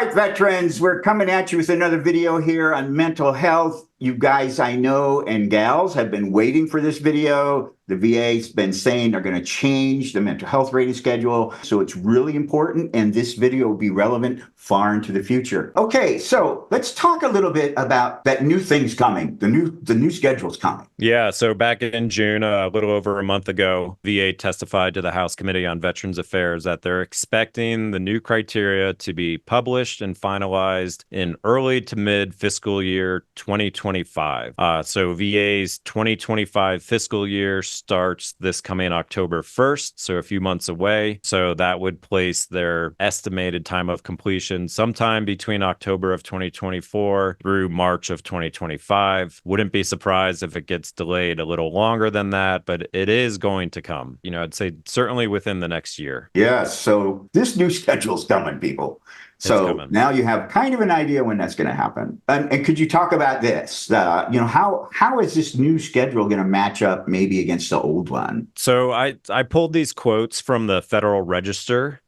right, veterans, we're coming at you with another video here on mental health. You guys, I know, and gals have been waiting for this video. The VA's been saying they're going to change the mental health rating schedule. So it's really important, and this video will be relevant far into the future. Okay, so let's talk a little bit about that new thing's coming. The new schedule's coming. Yeah, so back in June, a little over a month ago, VA testified to the House Committee on Veterans Affairs that they're expecting the new criteria to be published and finalized in early to mid fiscal year 2025. So VA's 2025 fiscal year starts this coming October 1st, so a few months away. So that would place their estimated time of completion sometime between October of 2024 through March of 2025. Wouldn't be surprised if it gets delayed a little longer than that, but it is going to come. I'd say certainly within the next year. Yeah, so this new schedule's coming, people. So now you have kind of an idea when that's going to happen. And could you talk about this? How is this new schedule going to match up maybe against the old one? So I pulled these quotes from the Federal Register,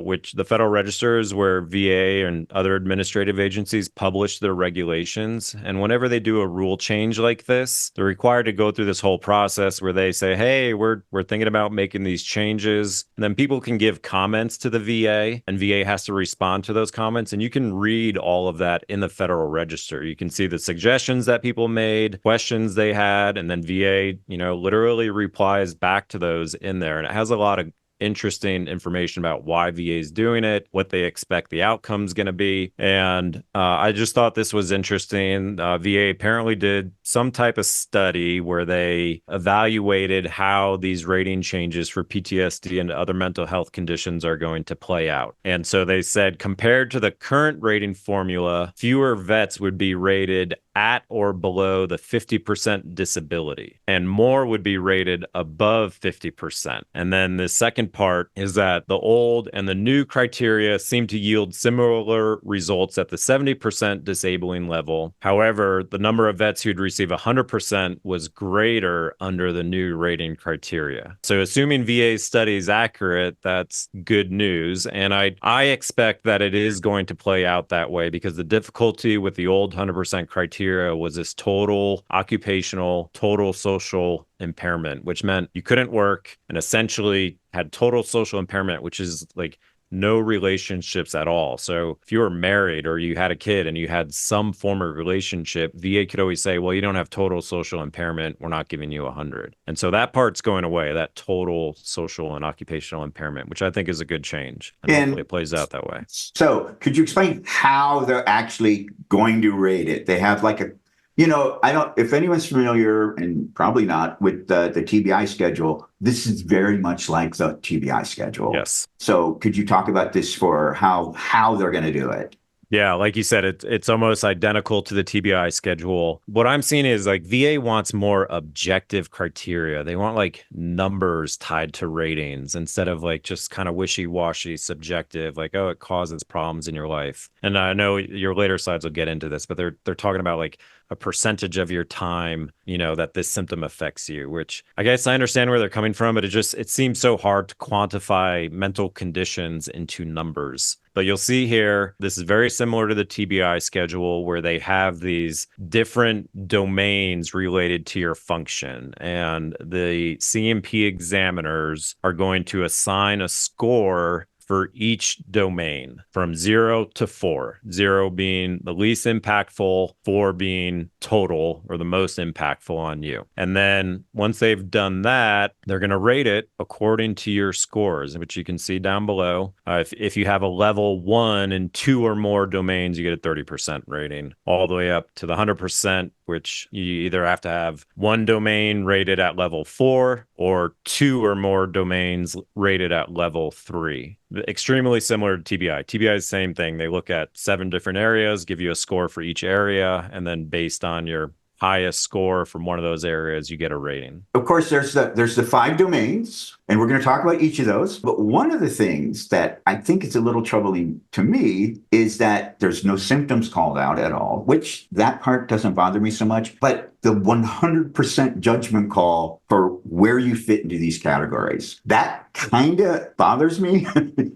which the Federal Register is where VA and other administrative agencies publish their regulations. And whenever they do a rule change like this, they're required to go through this whole process where they say, hey, we're thinking about making these changes. And then people can give comments to the VA, and VA has to respond to those comments. And you can read all of that in the Federal Register. You can see the suggestions that people made, questions they had, and then VA, literally replies back to those in there. And it has a lot of interesting information about why VA is doing it, what they expect the outcome's going to be. And I just thought this was interesting. VA apparently did some type of study where they evaluated how these rating changes for PTSD and other mental health conditions are going to play out. And so they said, compared to the current rating formula, fewer vets would be rated at or below the 50% disability, and more would be rated above 50%. And then the second part is that the old and the new criteria seem to yield similar results at the 70% disabling level. However, the number of vets who'd receive 100% was greater under the new rating criteria. So assuming VA's study is accurate, that's good news. And I expect that it is going to play out that way, because the difficulty with the old 100% criteria was this total occupational, total social impairment, which meant you couldn't work and essentially had total social impairment, which is like no relationships at all. So if you were married or you had a kid and you had some form of relationship, VA could always say, well, you don't have total social impairment. We're not giving you 100. And so that part's going away, that total social and occupational impairment, which I think is a good change. And hopefully it plays out that way. So could you explain how they're actually going to rate it? They have like if anyone's familiar, and probably not, with the TBI schedule, this is very much like the TBI schedule. Yes. So could you talk about this for how they're going to do it? Yeah, like you said, it's almost identical to the TBI schedule. What I'm seeing is like VA wants more objective criteria. They want like numbers tied to ratings instead of like just kind of wishy-washy subjective, like, oh, it causes problems in your life. And I know your later slides will get into this, but they're talking about like a percentage of your time, that this symptom affects you, which I guess I understand where they're coming from, but it seems so hard to quantify mental conditions into numbers. But you'll see here, this is very similar to the TBI schedule, where they have these different domains related to your function. And the CMP examiners are going to assign a score for each domain from 0 to 4, 0 being the least impactful, 4 being total or the most impactful on you. And then once they've done that, they're going to rate it according to your scores, which you can see down below. If you have a level 1 and 2 or more domains, you get a 30% rating, all the way up to the 100%, which you either have to have one domain rated at level 4 or 2 or more domains rated at level 3. Extremely similar to TBI. TBI is the same thing. They look at 7 different areas, give you a score for each area, and then based on your highest score from one of those areas, you get a rating. Of course, there's the 5 domains, And we're going to talk about each of those. But one of the things that I think is a little troubling to me is that there's no symptoms called out at all, which that part doesn't bother me so much. But the 100% judgment call for where you fit into these categories, that kind of bothers me. And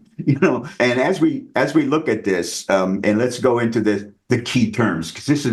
as we look at this, and let's go into the key terms, because this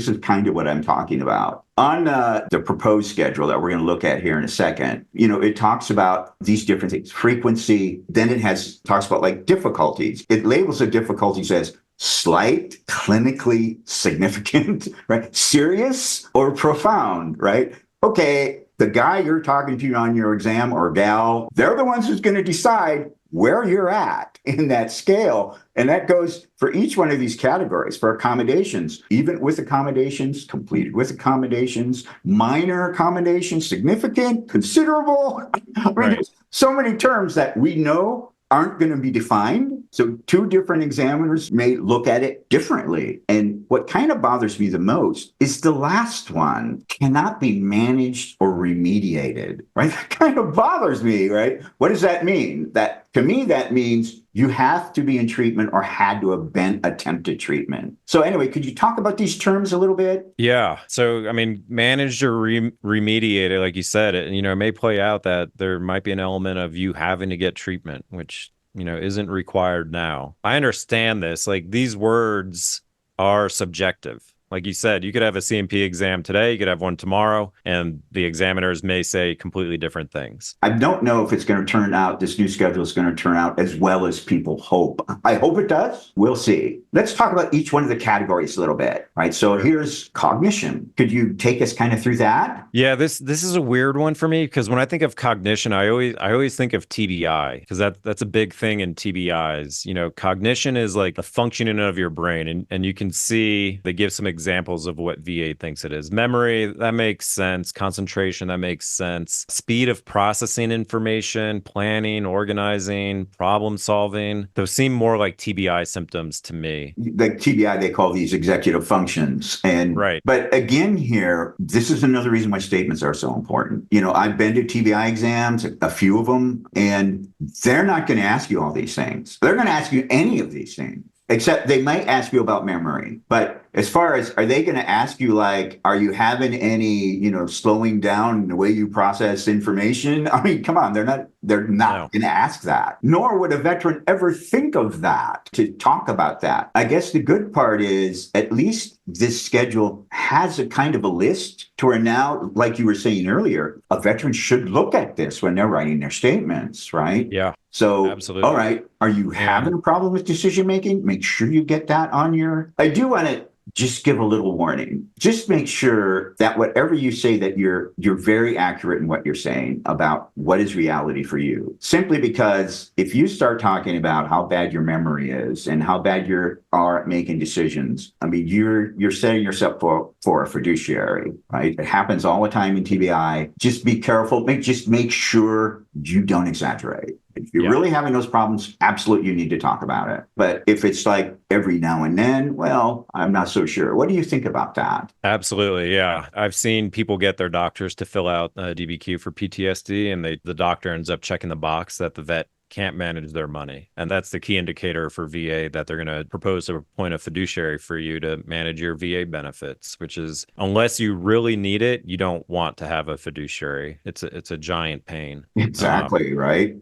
is kind of what I'm talking about. On the proposed schedule that we're going to look at here in a second, it talks about these different things: frequency. Then it talks about like difficulties. It labels the difficulties as slight, clinically significant, right? Serious or profound, right? Okay, the guy you're talking to on your exam, or gal, they're the ones who's going to decide where you're at in that scale. And that goes for each one of these categories. For accommodations, even with accommodations, completed with accommodations, minor accommodations, significant, considerable. I mean, there's so many terms that we know aren't going to be defined. So two different examiners may look at it differently. And what kind of bothers me the most is the last one: cannot be managed or remediated, right? That kind of bothers me, right? What does that mean? To me, that means you have to be in treatment or had to have been attempted treatment. So anyway, could you talk about these terms a little bit? Yeah. So, I mean, managed or remediated, like you said, it may play out that there might be an element of you having to get treatment, which, isn't required now. I understand this. Like, these words are subjective. Like you said, you could have a CMP exam today, you could have one tomorrow, and the examiners may say completely different things. I don't know if it's going to turn out, this new schedule is going to turn out as well as people hope. I hope it does. We'll see. Let's talk about each one of the categories a little bit, right? So here's cognition. Could you take us kind of through that? Yeah, this is a weird one for me, because when I think of cognition, I always think of TBI, because that's a big thing in TBIs. Cognition is like the functioning of your brain, and you can see they give some examples of what VA thinks it is. Memory, that makes sense. Concentration, that makes sense. Speed of processing information, planning, organizing, problem solving. Those seem more like TBI symptoms to me. Like TBI, they call these executive functions. But again, here, this is another reason why statements are so important. I've been to TBI exams, a few of them, and they're not going to ask you all these things. They're going to ask you any of these things, except they might ask you about memory. But as far as, are they going to ask you, like, are you having any, slowing down in the way you process information? I mean, come on, they're not going to ask that. Nor would a veteran ever think of that, to talk about that. I guess the good part is, at least this schedule has a kind of a list to where now, like you were saying earlier, a veteran should look at this when they're writing their statements, right? Yeah. So, absolutely. All right, are you having a problem with decision making? Make sure you get that on your. I do want to just give a little warning. Just make sure that whatever you say, that you're very accurate in what you're saying about what is reality for you. Simply because if you start talking about how bad your memory is and how bad you are at making decisions, I mean, you're setting yourself for a fiduciary, right? It happens all the time in TBI. Just be careful. Just make sure you don't exaggerate. If you're really having those problems, absolutely, you need to talk about it. But if it's like every now and then, well, I'm not so sure. What do you think about that? Absolutely, yeah. I've seen people get their doctors to fill out a DBQ for PTSD, and the doctor ends up checking the box that the vet can't manage their money. And that's the key indicator for VA, that they're going to propose to appoint a fiduciary for you to manage your VA benefits, which is, unless you really need it, you don't want to have a fiduciary. It's a giant pain. Exactly, right?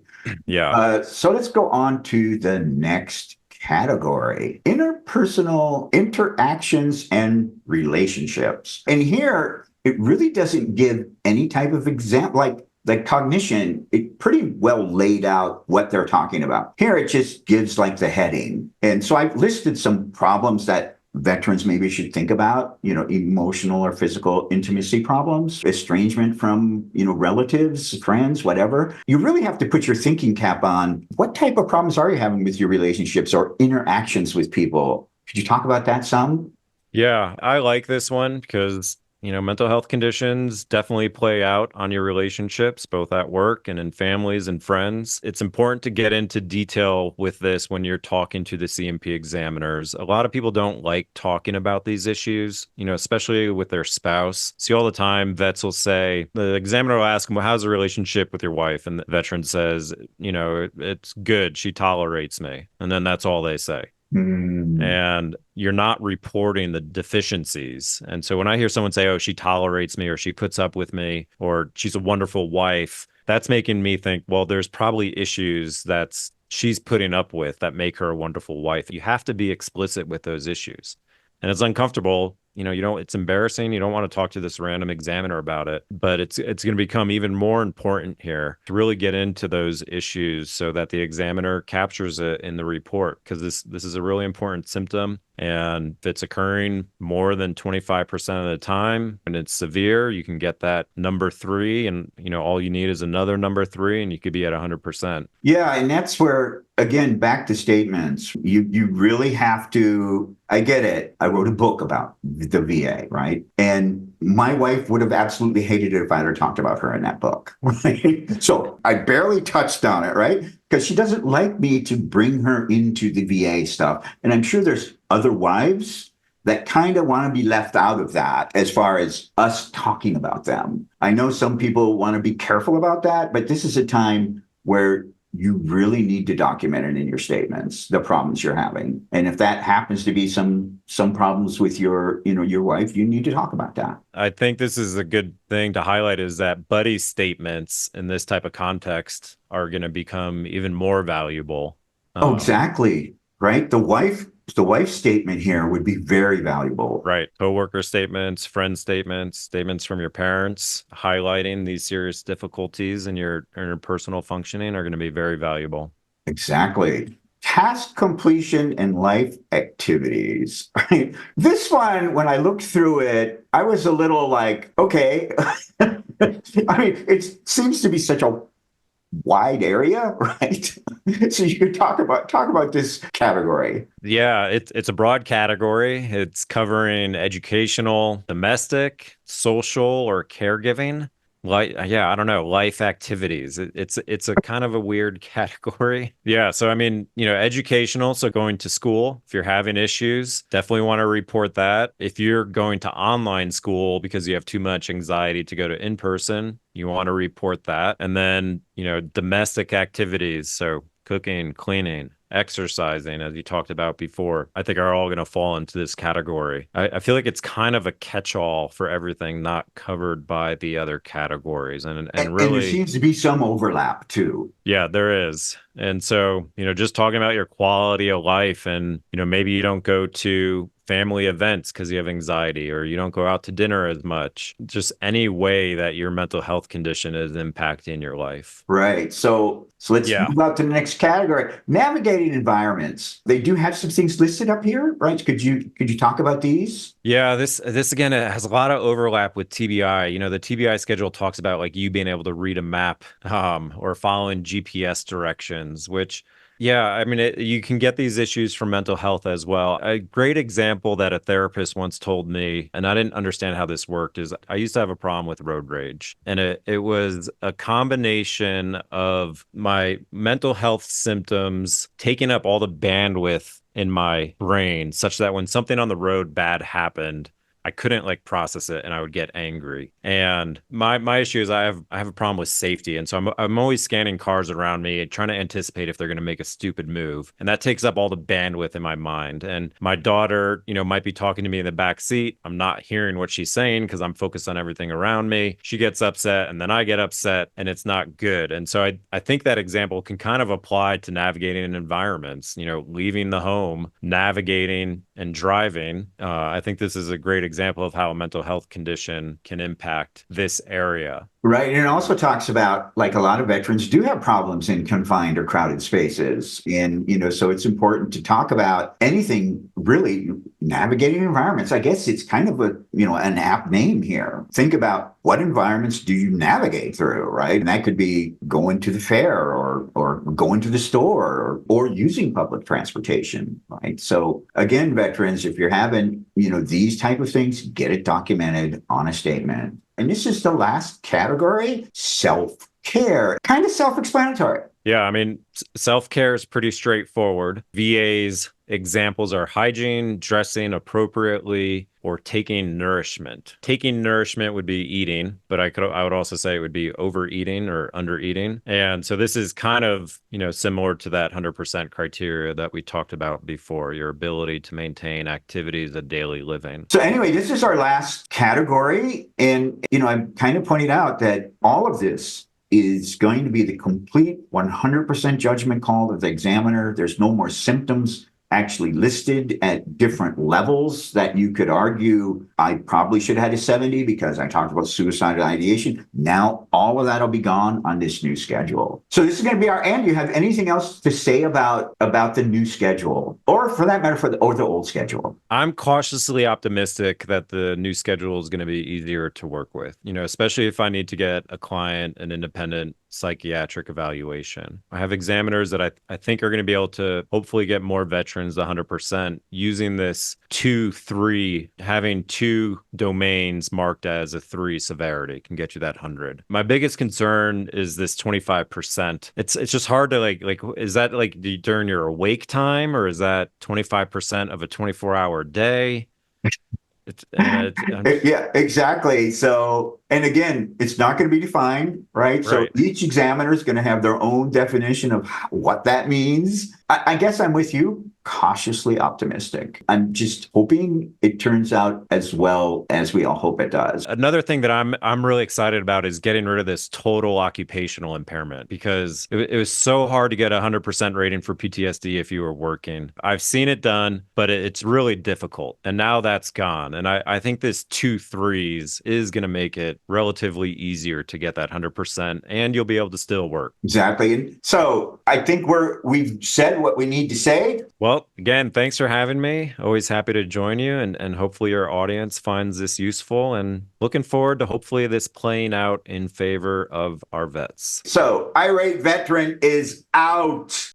Yeah. So let's go on to the next category: interpersonal interactions and relationships. And here, it really doesn't give any type of example. Like cognition, it pretty well laid out what they're talking about. Here, it just gives like the heading. And so I've listed some problems that veterans maybe should think about, emotional or physical intimacy problems, estrangement from, relatives, friends, whatever. You really have to put your thinking cap on. What type of problems are you having with your relationships or interactions with people? Could you talk about that some? Yeah, I like this one because mental health conditions definitely play out on your relationships, both at work and in families and friends. It's important to get into detail with this when you're talking to the CMP examiners. A lot of people don't like talking about these issues, especially with their spouse. See all the time, vets will say, the examiner will ask them, well, how's the relationship with your wife? And the veteran says, it's good. She tolerates me. And then that's all they say. Mm. And you're not reporting the deficiencies. And so when I hear someone say, oh, she tolerates me, or she puts up with me, or she's a wonderful wife, that's making me think, well, there's probably issues that she's putting up with that make her a wonderful wife. You have to be explicit with those issues. And it's uncomfortable. It's embarrassing. You don't want to talk to this random examiner about it, but it's going to become even more important here to really get into those issues so that the examiner captures it in the report, because this is a really important symptom. And if it's occurring more than 25% of the time and it's severe, you can get that number 3, and all you need is another number 3, and you could be at 100%. Yeah, and that's where, again, back to statements. You really have to. I get it. I wrote a book about the VA, right? And my wife would have absolutely hated it if I had talked about her in that book, right? So I barely touched on it, right? Because she doesn't like me to bring her into the VA stuff. And I'm sure there's other wives that kind of want to be left out of that as far as us talking about them. I know some people want to be careful about that, but this is a time where you really need to document it in your statements, the problems you're having. And if that happens to be some problems with your wife, you need to talk about that. I think this is a good thing to highlight, is that buddy statements in this type of context are going to become even more valuable. Oh, exactly. Right. The wife statement here would be very valuable. Right. Coworker statements, friend statements, statements from your parents highlighting these serious difficulties in your interpersonal functioning are going to be very valuable. Exactly. Task completion and life activities. Right? This one, when I looked through it, I was a little like, okay. I mean, it seems to be such a wide area, right? So you could talk about this category. Yeah, it's a broad category. It's covering educational, domestic, social, or caregiving. I don't know, life activities. It's a kind of a weird category. Yeah, so I mean, educational, so going to school. If you're having issues, definitely want to report that. If you're going to online school because you have too much anxiety to go to in person, you want to report that. And then, domestic activities, so cooking, cleaning, exercising, as you talked about before, I think are all going to fall into this category. I feel like it's kind of a catch-all for everything not covered by the other categories. And really, and there seems to be some overlap too. Yeah, there is. And so, just talking about your quality of life, and, maybe you don't go to family events because you have anxiety, or you don't go out to dinner as much. Just any way that your mental health condition is impacting your life. Right. So let's move on to the next category. Navigating environments. They do have some things listed up here, right? Could you talk about these? Yeah, this again, it has a lot of overlap with TBI. The TBI schedule talks about like you being able to read a map, or following GPS directions, which, yeah, I mean, you can get these issues from mental health as well. A great example that a therapist once told me, and I didn't understand how this worked, is I used to have a problem with road rage. And it was a combination of my mental health symptoms taking up all the bandwidth in my brain, such that when something on the road bad happened, I couldn't like process it, and I would get angry. And my issue is I have a problem with safety, and so I'm always scanning cars around me, trying to anticipate if they're going to make a stupid move, and that takes up all the bandwidth in my mind. And my daughter, might be talking to me in the back seat. I'm not hearing what she's saying because I'm focused on everything around me. She gets upset, and then I get upset, and it's not good. And so I think that example can kind of apply to navigating in environments. Leaving the home, navigating, and driving. I think this is a great example of how a mental health condition can impact this area. Right. And it also talks about like a lot of veterans do have problems in confined or crowded spaces. And, so it's important to talk about anything really navigating environments. I guess it's kind of an apt name here. Think about what environments do you navigate through, right? And that could be going to the fair or going to the store or using public transportation, right? So again, veterans, if you're having, these type of things, get it documented on a statement. And this is the last category, self-care, kind of self-explanatory. Yeah, I mean, self-care is pretty straightforward. VA's examples are hygiene, dressing appropriately, or taking nourishment. Taking nourishment would be eating, but I would also say it would be overeating or undereating. And so this is kind of, similar to that 100% criteria that we talked about before, your ability to maintain activities of daily living. So anyway, this is our last category. And, I'm kind of pointing out that all of this is going to be the complete 100% judgment call of the examiner. There's no more symptoms actually listed at different levels that you could argue I probably should have had a 70 because I talked about suicidal ideation. Now all of that will be gone on this new schedule. So this is going to be our end. You have anything else to say about the new schedule, or for that matter, the old schedule? I'm cautiously optimistic that the new schedule is going to be easier to work with, especially if I need to get a client an independent psychiatric evaluation. I have examiners that I think are going to be able to hopefully get more veterans 100% using this 2-3, having two domains marked as a 3 severity can get you that 100. My biggest concern is this 25%. It's just hard to like is that like during your awake time, or is that 25% of a 24-hour day? Yeah, exactly. So, and again, it's not going to be defined, right? So each examiner is going to have their own definition of what that means. I guess I'm with you, cautiously optimistic. I'm just hoping it turns out as well as we all hope it does. Another thing that I'm really excited about is getting rid of this total occupational impairment, because it was so hard to get a 100% rating for PTSD if you were working. I've seen it done, but it's really difficult. And now that's gone. And I think this 2-3s is going to make it relatively easier to get that 100%, and you'll be able to still work. Exactly. And so I think we've said what we need to say. Well, again, thanks for having me. Always happy to join you, and hopefully your audience finds this useful, and looking forward to hopefully this playing out in favor of our vets. So Irate Veteran is out.